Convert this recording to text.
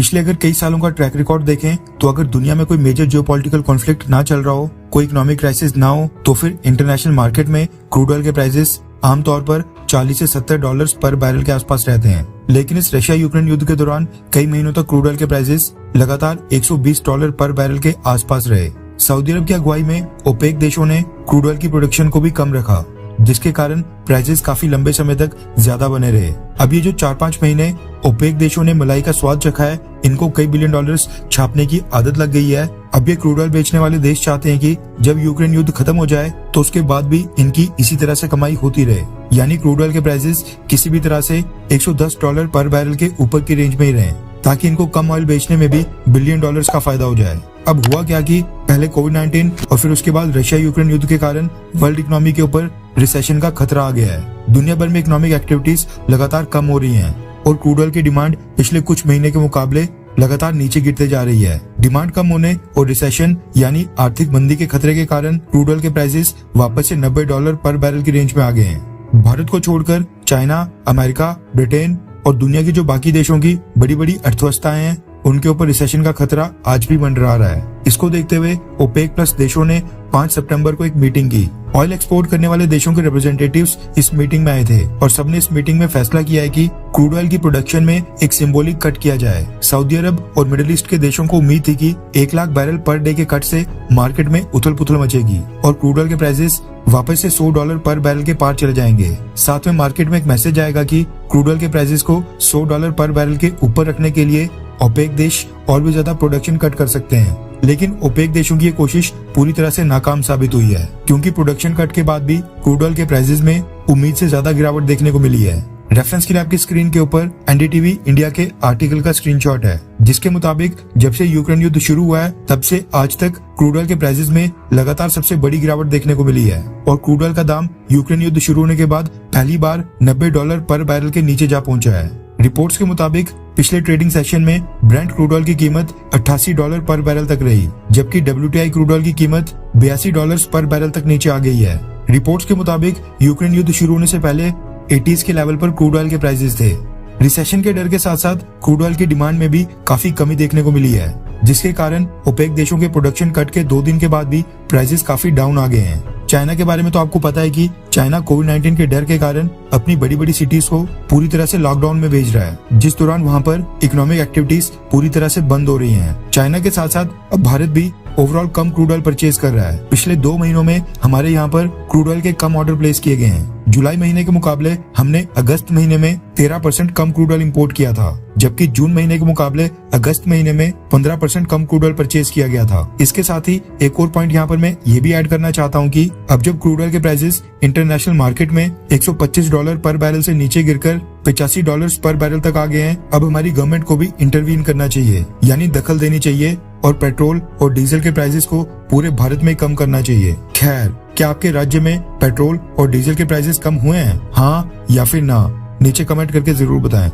पिछले अगर कई सालों का ट्रैक रिकॉर्ड देखें तो अगर दुनिया में कोई मेजर जियोपॉलिटिकल कॉन्फ्लिक्ट ना चल रहा हो, कोई इकोनॉमिक क्राइसिस ना हो, तो फिर इंटरनेशनल मार्केट में क्रूड ऑयल के प्राइसेस आमतौर पर 40 से 70 डॉलर्स पर बैरल के आसपास रहते हैं। लेकिन इस रशिया यूक्रेन युद्ध के दौरान कई महीनों तक क्रूड ऑयल के प्राइसेस लगातार 120 डॉलर पर बैरल के आसपास रहे। सऊदी अरब की अगुवाई में ओपेक देशों ने क्रूड ऑयल की प्रोडक्शन को भी कम रखा, जिसके कारण प्राइसेस काफी लंबे समय तक ज्यादा बने रहे। अब ये जो 4-5 महीने ओपेक देशों ने मलाई का स्वाद चखा है, इनको कई बिलियन डॉलर्स छापने की आदत लग गई है। अब ये क्रूड ऑयल बेचने वाले देश चाहते हैं कि जब यूक्रेन युद्ध खत्म हो जाए तो उसके बाद भी इनकी इसी तरह से कमाई होती रहे, यानी क्रूड ऑयल के प्राइसेस किसी भी तरह से 110 डॉलर पर बैरल के ऊपर की रेंज में ही रहें, ताकि इनको कम ऑयल बेचने में भी बिलियन डॉलर्स का फायदा हो जाए। अब हुआ क्या कि पहले कोविड-19 और फिर उसके बाद रशिया यूक्रेन युद्ध के कारण वर्ल्ड इकोनॉमी के ऊपर रिसेशन का खतरा आ गया है। दुनिया भर में इकोनॉमिक एक्टिविटीज लगातार कम हो रही हैं और क्रूड ऑयल की डिमांड पिछले कुछ महीने के मुकाबले लगातार नीचे गिरते जा रही है। डिमांड कम होने और रिसेशन यानी आर्थिक मंदी के खतरे के कारण क्रूड ऑयल के प्राइसेस वापस से 90 डॉलर पर बैरल की रेंज में आ गए हैं। भारत को छोड़कर चाइना, अमेरिका, ब्रिटेन और दुनिया की जो बाकी देशों की बड़ी बड़ी अर्थव्यवस्थाएं हैं, उनके ऊपर रिसेशन का खतरा आज भी मंडरा रहा है। इसको देखते हुए ओपेक प्लस देशों ने 5 सितंबर को एक मीटिंग की। ऑयल एक्सपोर्ट करने वाले देशों के रिप्रेजेंटेटिव्स इस मीटिंग में आए थे और सबने इस मीटिंग में फैसला किया है कि क्रूड ऑयल की प्रोडक्शन में एक सिंबॉलिक कट किया जाए। सऊदी अरब और मिडिल ईस्ट के देशों को उम्मीद थी कि 1 लाख बैरल पर डे के कट से मार्केट में उथल पुथल मचेगी और क्रूड ऑयल के प्राइसेस वापस से 100 डॉलर पर बैरल के पार चले जाएंगे। साथ में मार्केट में एक मैसेज आएगा कि क्रूड ऑयल के प्राइसेस को 100 डॉलर पर बैरल के ऊपर रखने के लिए ओपेक देश और भी ज्यादा प्रोडक्शन कट कर सकते हैं। लेकिन ओपेक देशों की ये कोशिश पूरी तरह से नाकाम साबित हुई है, क्योंकि प्रोडक्शन कट के बाद भी क्रूड ऑयल के प्राइसेस में उम्मीद से ज्यादा गिरावट देखने को मिली है। रेफरेंस के लिए आपकी स्क्रीन के ऊपर एनडीटीवी इंडिया के आर्टिकल का स्क्रीनशॉट है, जिसके मुताबिक जब से यूक्रेन युद्ध शुरू हुआ है तब से आज तक क्रूड ऑयल के प्राइसेस में लगातार सबसे बड़ी गिरावट देखने को मिली है और क्रूड ऑयल का दाम यूक्रेन युद्ध शुरू होने के बाद पहली बार 90 डॉलर पर बैरल के नीचे जा पहुंचा है। रिपोर्ट्स के मुताबिक पिछले ट्रेडिंग सेशन में ब्रेंट क्रूड ऑयल की कीमत 88 डॉलर पर बैरल तक रही, जबकि WTI क्रूड ऑयल की कीमत 82 डॉलर पर बैरल तक नीचे आ गई है। रिपोर्ट्स के मुताबिक यूक्रेन युद्ध शुरू होने से पहले 80s के लेवल पर क्रूड ऑयल के प्राइसेस थे। रिसेशन के डर के साथ साथ क्रूड ऑयल की डिमांड में भी काफी कमी देखने को मिली है, जिसके कारण ओपेक देशों के प्रोडक्शन कट के 2 दिन के बाद भी प्राइसेस काफी डाउन आ गए हैं। चाइना के बारे में तो आपको पता है कि चाइना कोविड-19 के डर के कारण अपनी बड़ी बड़ी सिटीज को पूरी तरह से लॉकडाउन में भेज रहा है, जिस दौरान वहां पर इकोनॉमिक एक्टिविटीज पूरी तरह से बंद हो रही हैं। चाइना के साथ साथ अब भारत भी ओवरऑल कम क्रूड ऑयल परचेज कर रहा है। पिछले 2 महीनों में हमारे यहाँ पर क्रूड ऑयल के कम ऑर्डर प्लेस किए गए हैं। जुलाई महीने के मुकाबले हमने अगस्त महीने में 13% कम क्रूड ऑयल इंपोर्ट किया था, जबकि जून महीने के मुकाबले अगस्त महीने में 15% कम क्रूड ऑयल परचेज किया गया था। इसके साथ ही एक और पॉइंट यहाँ पर मैं ये भी ऐड करना चाहता हूँ कि अब जब क्रूड ऑयल के प्राइसेस इंटरनेशनल मार्केट में 125 डॉलर पर बैरल से नीचे गिरकर 85 डॉलर पर बैरल तक आ गए हैं, अब हमारी गवर्नमेंट को भी इंटरवीन करना चाहिए, यानी दखल देनी चाहिए और पेट्रोल और डीजल के प्राइसेस को पूरे भारत में कम करना चाहिए। खैर, क्या आपके राज्य में पेट्रोल और डीजल के प्राइसेस कम हुए हैं? हाँ या फिर ना? नीचे कमेंट करके जरूर बताएं।